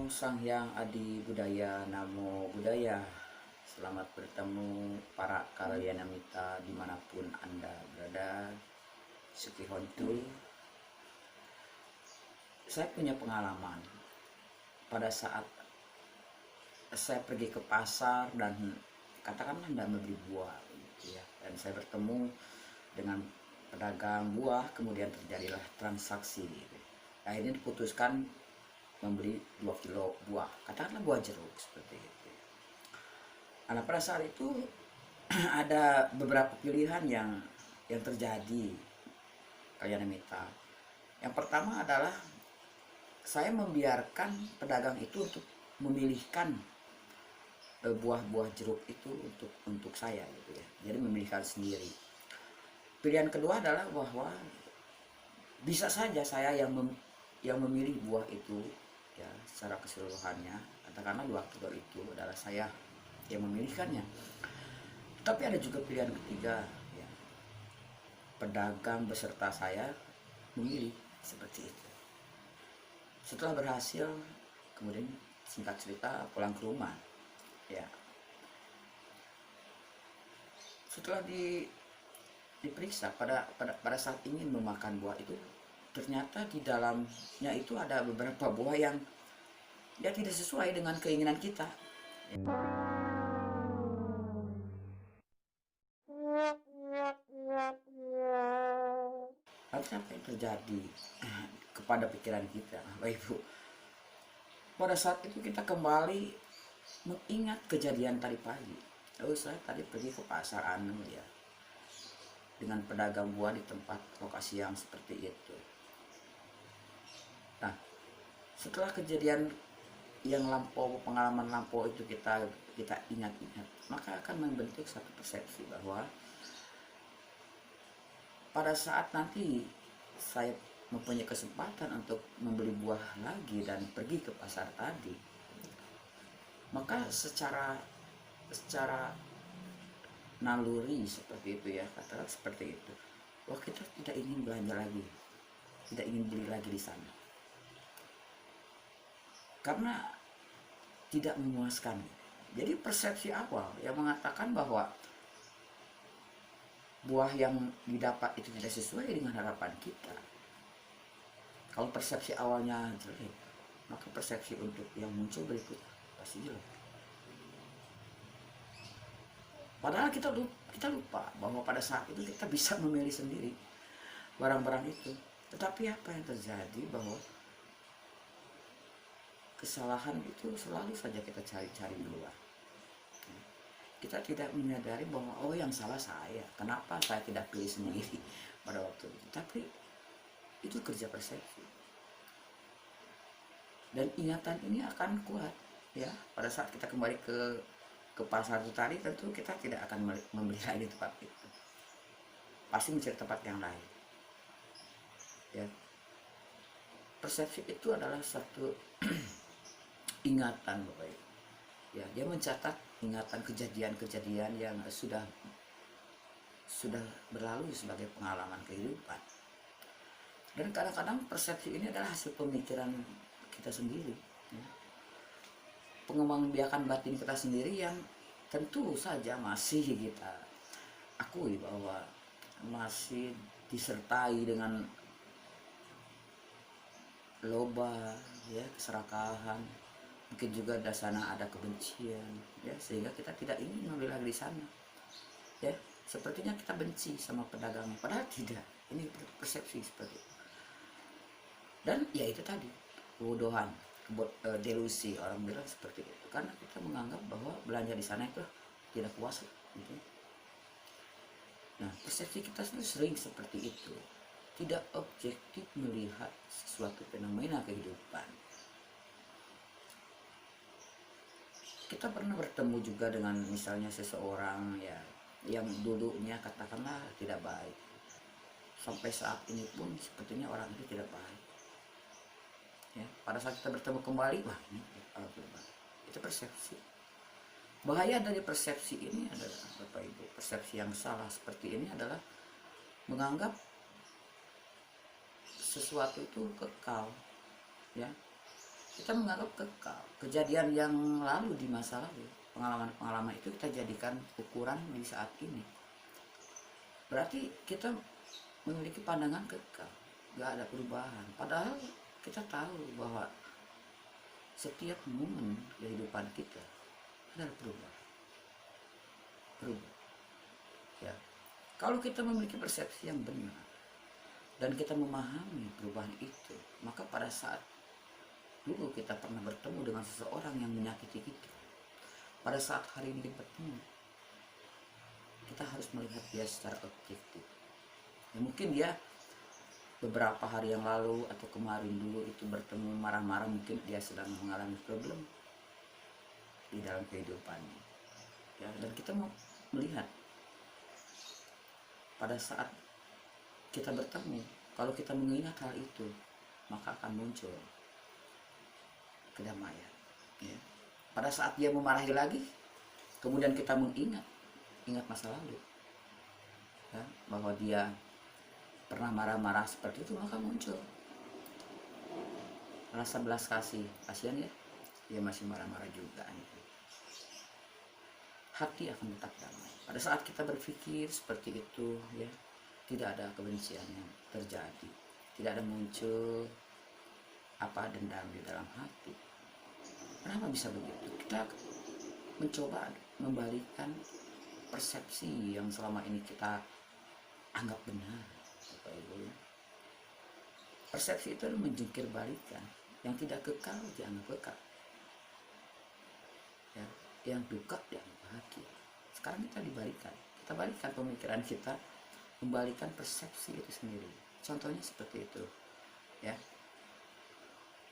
Sang Hyang Adi Budaya, Namo Buddhaya. Selamat bertemu para kalyanamita dimanapun Anda berada. Sukihontu. Saya punya pengalaman pada saat saya pergi ke pasar dan katakanlah Anda membeli buah gitu ya. Dan saya bertemu dengan pedagang buah, kemudian terjadilah transaksi gitu. Akhirnya diputuskan membeli 2 kilo buah, katakanlah buah jeruk seperti itu. Nah, pada saat itu ada beberapa pilihan yang terjadi kalyanamita. Yang pertama adalah saya membiarkan pedagang itu untuk memilihkan buah-buah jeruk itu untuk saya gitu ya. Jadi memilihkan sendiri. Pilihan kedua adalah bahwa bisa saja saya yang memilih buah itu ya secara keseluruhannya, katakanlah 2 kilo itu adalah saya yang memilihkannya. Tapi ada juga pilihan ketiga ya, pedagang beserta saya memilih seperti itu. Setelah berhasil, kemudian singkat cerita pulang ke rumah ya. Setelah diperiksa pada saat ingin memakan buah itu, ternyata di dalamnya itu ada beberapa buah yang ya tidak sesuai dengan keinginan kita. Lalu apa yang terjadi kepada pikiran kita, Bapak Ibu? Pada saat itu kita kembali mengingat kejadian tadi pagi. Lalu saya tadi pergi ke pasar Anu ya, dengan pedagang buah di tempat lokasi yang seperti itu. Nah, setelah kejadian yang lampau, pengalaman lampau itu kita ingat-ingat, maka akan membentuk satu persepsi bahwa pada saat nanti saya mempunyai kesempatan untuk membeli buah lagi dan pergi ke pasar tadi, maka secara naluri seperti itu ya, katakan seperti itu, wah kita tidak ingin belanja lagi, tidak ingin beli lagi di sana karena tidak memuaskan. Jadi persepsi awal yang mengatakan bahwa buah yang didapat itu tidak sesuai dengan harapan kita. Kalau persepsi awalnya jelek, maka persepsi untuk yang muncul berikutnya pasti jelek. Padahal kita lupa bahwa pada saat itu kita bisa memilih sendiri barang-barang itu. Tetapi apa yang terjadi bahwa kesalahan itu selalu saja kita cari-cari di luar. Kita tidak menyadari bahwa oh yang salah saya, kenapa saya tidak pilih sendiri pada waktu itu. Tapi itu kerja persepsi. Dan ingatan ini akan kuat ya pada saat kita kembali ke pasar itu tadi, tentu kita tidak akan membeli lagi di tempat itu. Pasti mencari tempat yang lain. Ya. Persepsi itu adalah satu ingatan Bapak Ibu. Ya, dia mencatat ingatan kejadian-kejadian yang sudah berlalu sebagai pengalaman kehidupan. Dan kadang-kadang persepsi ini adalah hasil pemikiran kita sendiri ya. Pengembangbiakan batin kita sendiri yang tentu saja masih kita akui bahwa masih disertai dengan loba ya, keserakahan, mungkin juga di sana ada kebencian ya, sehingga kita tidak ingin membeli lagi di sana ya. Sepertinya kita benci sama pedagangnya, padahal tidak. Ini persepsi seperti itu. Dan ya itu tadi, kebodohan, delusi, orang bilang seperti itu, karena kita menganggap bahwa belanja di sana itu tidak puas gitu. Nah, persepsi kita sering seperti itu, tidak objektif melihat sesuatu fenomena kehidupan. Kita pernah bertemu juga dengan misalnya seseorang ya yang dulunya katakanlah tidak baik, sampai saat ini pun sepertinya orang itu tidak baik ya. Pada saat kita bertemu kembali, wah ini itu persepsi. Bahaya dari persepsi ini adalah Bapak Ibu, persepsi yang salah seperti ini adalah menganggap sesuatu itu kekal ya, kita menganggap kekal. Kejadian yang lalu di masa lalu, pengalaman-pengalaman itu kita jadikan ukuran di saat ini. Berarti kita memiliki pandangan kekal, gak ada perubahan. Padahal kita tahu bahwa setiap momen kehidupan kita adalah perubahan. Ya. Kalau kita memiliki persepsi yang benar dan kita memahami perubahan itu, maka pada saat dulu kita pernah bertemu dengan seseorang yang menyakiti kita, pada saat hari ini bertemu, kita harus melihat dia secara objektif. Ya, mungkin dia beberapa hari yang lalu atau kemarin dulu itu bertemu marah-marah, mungkin dia sedang mengalami problem di dalam kehidupannya. Ya, dan kita mau melihat pada saat kita bertemu, kalau kita mengingat hal itu, maka akan muncul kedamaian. Ya. Pada saat dia memarahi lagi, kemudian kita ingat masa lalu, ya, bahwa dia pernah marah-marah seperti itu, maka muncul rasa belas kasih. Kasihan ya, dia masih marah-marah juga. Hati akan tetap damai. Pada saat kita berpikir seperti itu, ya, tidak ada kebencian yang terjadi, tidak ada muncul dendam di dalam hati. Kenapa bisa begitu? Kita mencoba membalikan persepsi yang selama ini kita anggap benar. Persepsi itu menjungkir balikan, yang tidak kekal dianggap kekal, ya, yang duka dianggap bahagia. Sekarang kita balikan pemikiran kita, membalikan persepsi itu sendiri. Contohnya seperti itu, ya.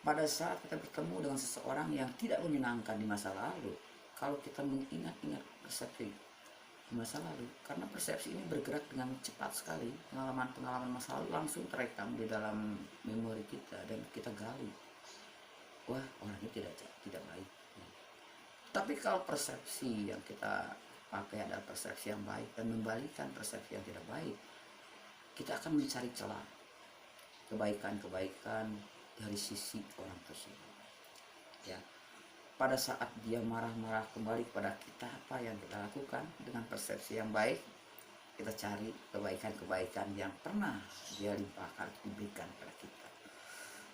Pada saat kita bertemu dengan seseorang yang tidak menyenangkan di masa lalu, kalau kita mengingat-ingat persepsi di masa lalu, karena persepsi ini bergerak dengan cepat sekali, pengalaman-pengalaman masa lalu langsung terekam di dalam memori kita dan kita gali. Wah, orang ini tidak baik. Tapi kalau persepsi yang kita pakai adalah persepsi yang baik dan membalikan persepsi yang tidak baik, kita akan mencari celah kebaikan-kebaikan dari sisi orang tersebut. Ya, pada saat dia marah-marah kembali kepada kita, apa yang kita lakukan dengan persepsi yang baik? Kita cari kebaikan-kebaikan yang pernah dia limpahkan, diberikan pada kita.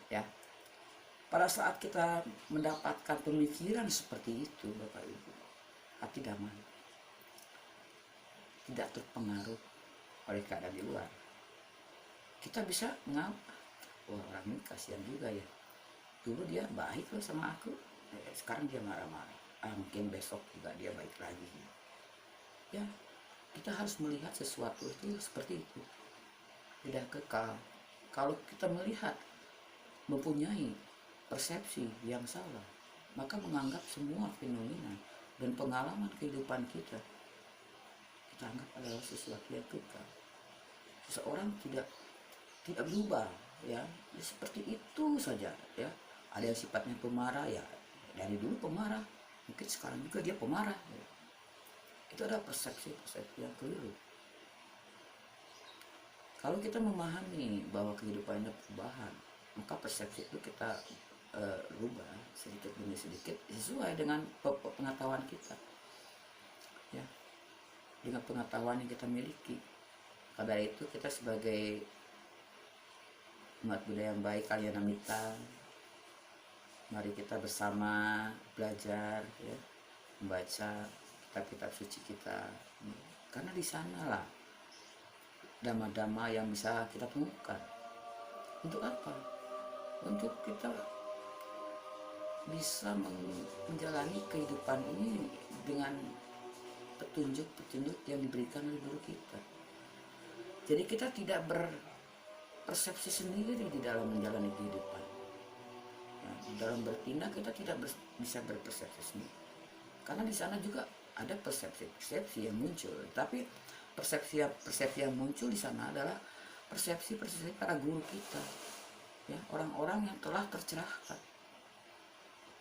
Ya, pada saat kita mendapatkan pemikiran seperti itu, Bapak Ibu, hati damai, tidak terpengaruh oleh keadaan di luar. Kita bisa mengapa? Wah, orang ini kasihan juga ya, dulu dia baik loh sama aku, sekarang dia marah-marah, mungkin besok juga dia baik lagi. Ya, kita harus melihat sesuatu itu seperti itu, tidak kekal. Kalau kita melihat mempunyai persepsi yang salah, maka menganggap semua fenomena dan pengalaman kehidupan kita anggap adalah sesuatu yang kekal. Seseorang tidak berubah, ya seperti itu saja, ya. Ada yang sifatnya pemarah, ya dari dulu pemarah, mungkin sekarang juga dia pemarah, ya. Itu adalah persepsi yang keliru. Kalau kita memahami bahwa kehidupan ini perubahan, maka persepsi itu kita rubah sedikit demi sedikit sesuai dengan pengetahuan kita, ya, dengan pengetahuan yang kita miliki. Karena itu kita sebagai umat budaya yang baik, kalian Amita, mari kita bersama belajar, ya, membaca kitab-kitab suci kita, karena di sanalah dhamma-dhamma yang bisa kita temukan. Untuk apa? Untuk kita bisa menjalani kehidupan ini dengan petunjuk-petunjuk yang diberikan oleh guru kita. Jadi kita tidak berpersepsi sendiri di dalam menjalani kehidupan. Ya, di dalam bertindak kita tidak bisa berpersepsi sendiri. Karena di sana juga ada persepsi yang muncul. Tapi persepsi yang muncul di sana adalah persepsi para guru kita. Ya, orang-orang yang telah tercerahkan.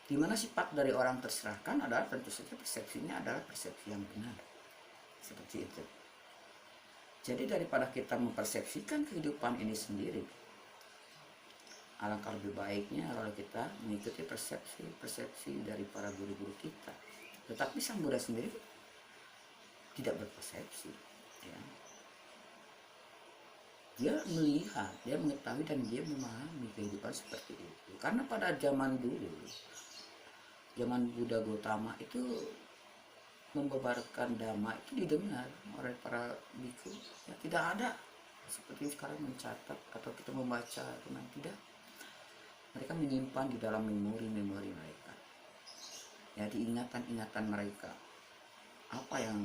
Di mana sifat dari orang tercerahkan adalah tentu saja persepsinya adalah persepsi yang benar. Seperti itu. Jadi daripada kita mempersepsikan kehidupan ini sendiri, alangkah lebih baiknya kalau kita mengikuti persepsi dari para guru-guru kita. Tetapi Sang Buddha sendiri tidak berpersepsi, ya. Dia melihat, dia mengetahui, dan dia memahami kehidupan seperti itu. Karena pada zaman dulu, zaman Buddha Gautama itu membabarkan dhamma itu didengar oleh para biku, ya. Tidak ada seperti sekarang mencatat atau kita membaca, teman, tidak. Mereka menyimpan di dalam memori-memori mereka, ya, di ingatan-ingatan mereka. Apa yang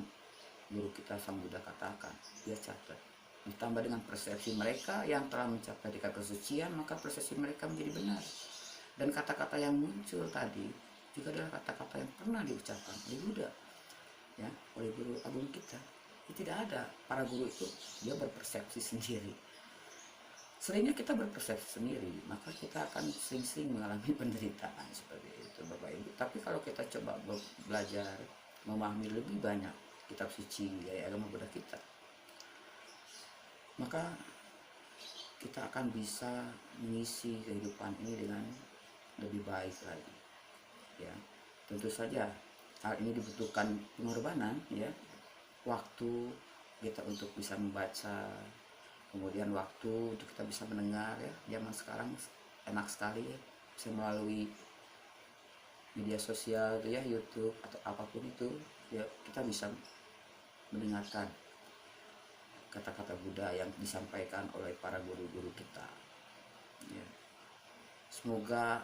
guru kita Sang Buddha katakan, dia catat. Ditambah dengan persepsi mereka yang telah mencapai tingkat kesucian, maka persepsi mereka menjadi benar. Dan kata-kata yang muncul tadi juga adalah kata-kata yang pernah diucapkan oleh Buddha, ya, oleh guru agung kita. Tidak ada, para guru itu dia berpersepsi sendiri. Seringnya kita berpersepsi sendiri, maka kita akan sering-sering mengalami penderitaan seperti itu, Bapak Ibu. Tapi kalau kita coba belajar memahami lebih banyak kitab suci dari agama Buddha kita, maka kita akan bisa mengisi kehidupan ini dengan lebih baik lagi, ya. Tentu saja hal ini dibutuhkan pengorbanan, ya, waktu kita untuk bisa membaca, kemudian waktu untuk kita bisa mendengar, ya. Zaman sekarang enak sekali, ya, bisa melalui media sosial, ya, YouTube atau apapun itu, ya, kita bisa mendengarkan kata-kata Buddha yang disampaikan oleh para guru-guru kita, ya. Semoga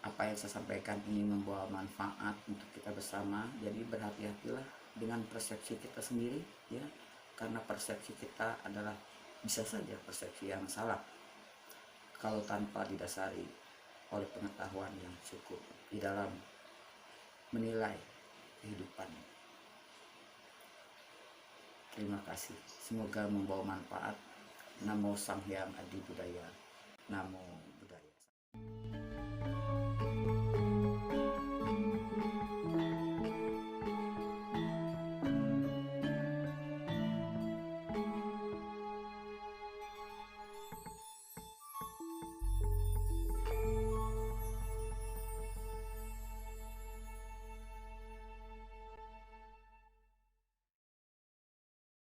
apa yang saya sampaikan ini membawa manfaat untuk kita bersama. Jadi berhati-hatilah dengan persepsi kita sendiri, ya, karena persepsi kita adalah bisa saja persepsi yang salah kalau tanpa didasari oleh pengetahuan yang cukup di dalam menilai kehidupan. Terima kasih. Semoga membawa manfaat. Namo Sang Hyang Adi Budaya. Namo